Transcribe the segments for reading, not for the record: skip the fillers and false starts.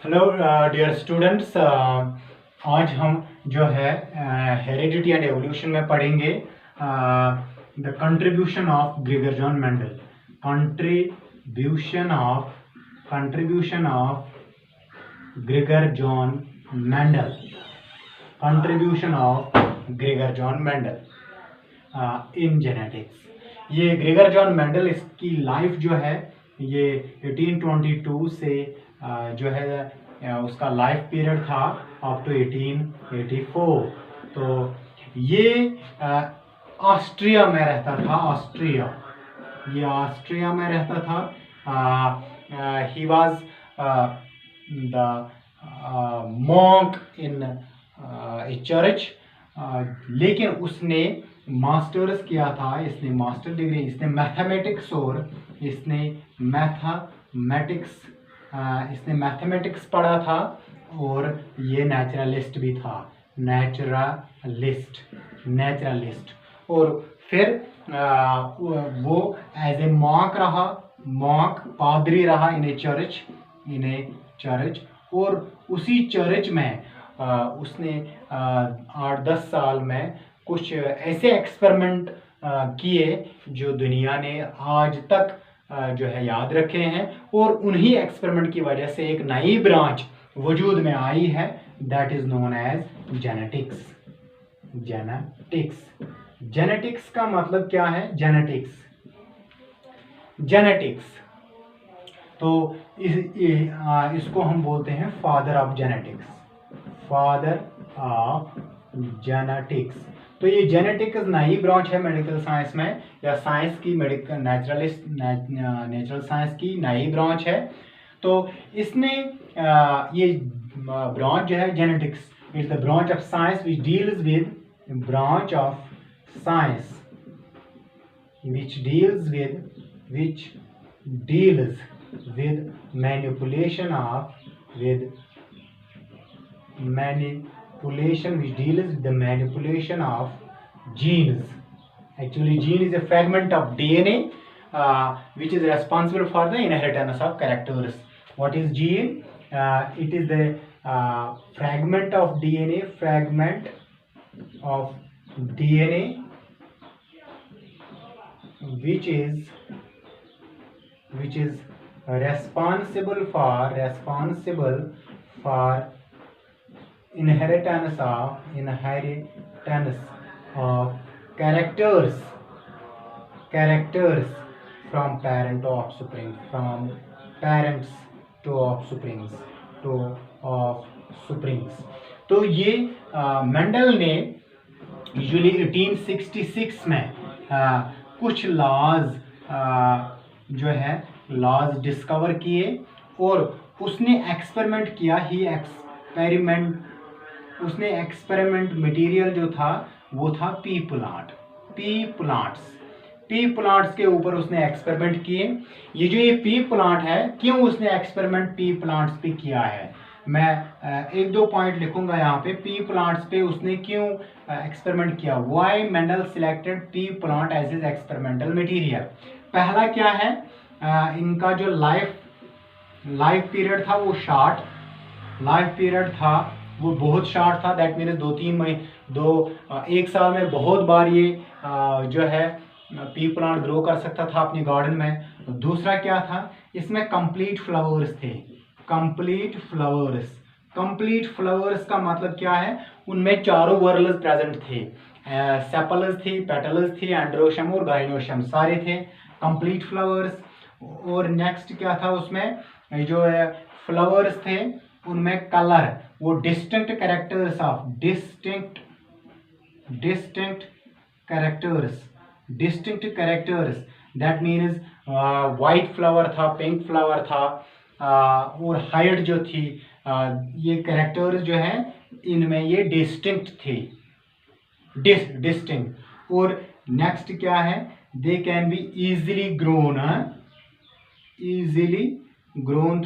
Hello dear students, आज हम जो है हेरिडिटी एंड एवोल्यूशन में पढ़ेंगे the contribution of Gregor John Mendel. Contribution of Gregor John Mendel contribution of Gregor John Mendel in genetics. ये Gregor John Mendel, इसकी life जो है ये 1822 से जो है उसका लाइफ पीरियड था अप टू 1884। तो ये ऑस्ट्रिया में रहता था। ये ऑस्ट्रिया में रहता था। He was the monk in A church, लेकिन उसने मास्टर्स किया था। इसने मास्टर डिग्री, इसने मैथमेटिक्स और इसने मैथमेटिक्स पढ़ा था, और ये नेचुरलिस्ट भी था। नेचुरलिस्ट। और फिर वो एज ए मॉन्क पादरी रहा इन ए चर्च। और उसी चर्च में उसने 8-10 साल में कुछ ऐसे एक्सपेरिमेंट किए जो दुनिया ने आज तक जो है याद रखे हैं, और उन्हीं एक्सपेरिमेंट की वजह से एक नई ब्रांच वजूद में आई है, that is known as genetics का मतलब क्या है? जेनेटिक्स तो इसको हम बोलते हैं फादर ऑफ जेनेटिक्स। तो ये जेनेटिक्स नई ब्रांच है मेडिकल साइंस में, या साइंस की नेचुरल साइंस की नई ब्रांच है। तो इसमें ये ब्रांच जो है genetics, it's the branch of science which deals with manipulation of genes. Actually, gene is a fragment of DNA which is responsible for the inheritance of characters. What is gene? It is the fragment of DNA which is responsible for inheritance of characters from parents to offsprings. तो ये Mendel ने usually 1866 में कुछ laws discover किए, और उसने experiment material जो था वो था पी प्लांट्स के ऊपर उसने एक्सपेरिमेंट किए। ये पी प्लांट है, क्यों उसने एक्सपेरिमेंट पी प्लांट्स पे किया है, मैं 1-2 पॉइंट लिखूंगा यहाँ पे। पी प्लांट्स पे उसने क्यों एक्सपेरिमेंट किया? Why Mendel selected pea plant as his experimental material? पहला क्या है, इनका जो लाइफ पीरियड था वो बहुत शॉर्ट था। दैट मीन्स 1 साल में बहुत बार ये जो है पी प्लांट ग्रो कर सकता था अपने गार्डन में। दूसरा क्या था, इसमें कंप्लीट फ्लावर्स थे। कंप्लीट फ्लावर्स का मतलब क्या है? उनमें चारों वर्ल्स प्रेजेंट थे। सेपल्स थी, पेटल्स थी, एंड्रोशम और गाइनोशम सारे थे कंप्लीट फ्लावर्स। और नेक्स्ट क्या था, उसमें जो फ्लावर्स थे उनमें कलर, वो distinct characters, that means white flower था, पिंक फ्लावर था, और हाइट जो थी, ये कैरेक्टर्स जो है इनमें ये डिस्टिंक्ट थे। और नेक्स्ट क्या है, they can be easily grown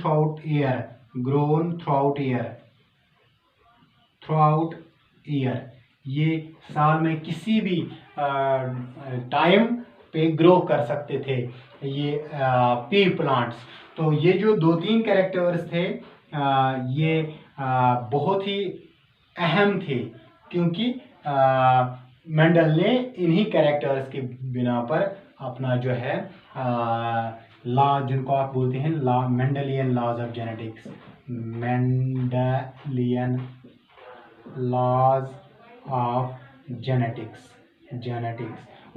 throughout year. ये साल में किसी भी टाइम पे ग्रो कर सकते थे ये पी प्लांट्स। तो ये जो 2-3 कैरेक्टर्स थे, ये बहुत ही अहम थे, क्योंकि मेंडल ने इन्हीं कैरेक्टर्स के बिना पर अपना जो है लॉ, जिनको आप बोलते हैं law, Mendelian laws of genetics, Mendelian laws of genetics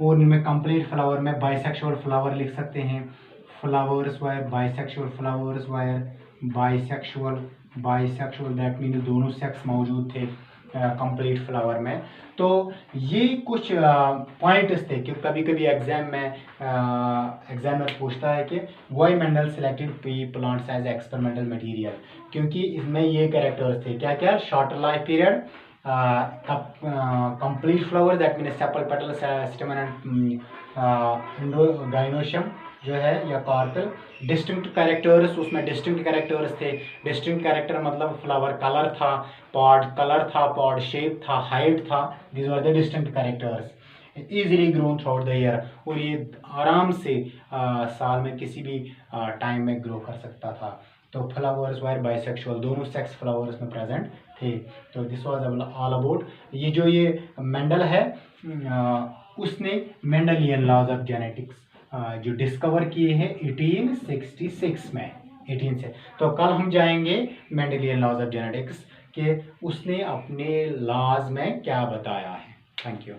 और इनमें कंप्लीट फ्लावर में बाइसेक्सुअल फ्लावर लिख सकते हैं, flowers were bisexual, flowers were bisexual that mean दोनों सेक्स मौजूद थे कंप्लीट फ्लावर में। तो ये कुछ पॉइंट्स थे कि कभी कभी एग्जाम में एग्जामिनर पूछता है कि why Mendel selected pea plants as experimental material, क्योंकि इसमें ये कैरेक्टर्स थे क्या क्या, short life period, complete flower that mean sepal petal stamen and gynoecium जो है या कार्पेल, डिस्टिंक्ट कैरेक्टर्स, उसमें डिस्टिंक्ट कैरेक्टर्स थे। डिस्टिंक्ट कैरेक्टर मतलब फ्लावर कलर था, पॉड कलर था, पॉड शेप था, हाइट था, these are the distinct characters. Easily grown throughout the year, और ये आराम से साल में किसी भी टाइम में ग्रो कर सकता था। तो फ्लावर्स वायर बाइसेक्सुअल, दोनों सेक्स फ्लावर्स में प्रेजेंट थे। तो दिस वाज ऑल अबाउट ये जो ये मेंडल है, उसने मेंडलियन लॉज ऑफ जेनेटिक्स जो डिस्कवर किए हैं 1866 में, 18 से। तो कल हम जाएंगे मेंडलियन लॉज ऑफ जेनेटिक्स के उसने अपने लॉज में क्या बताया है। Thank you.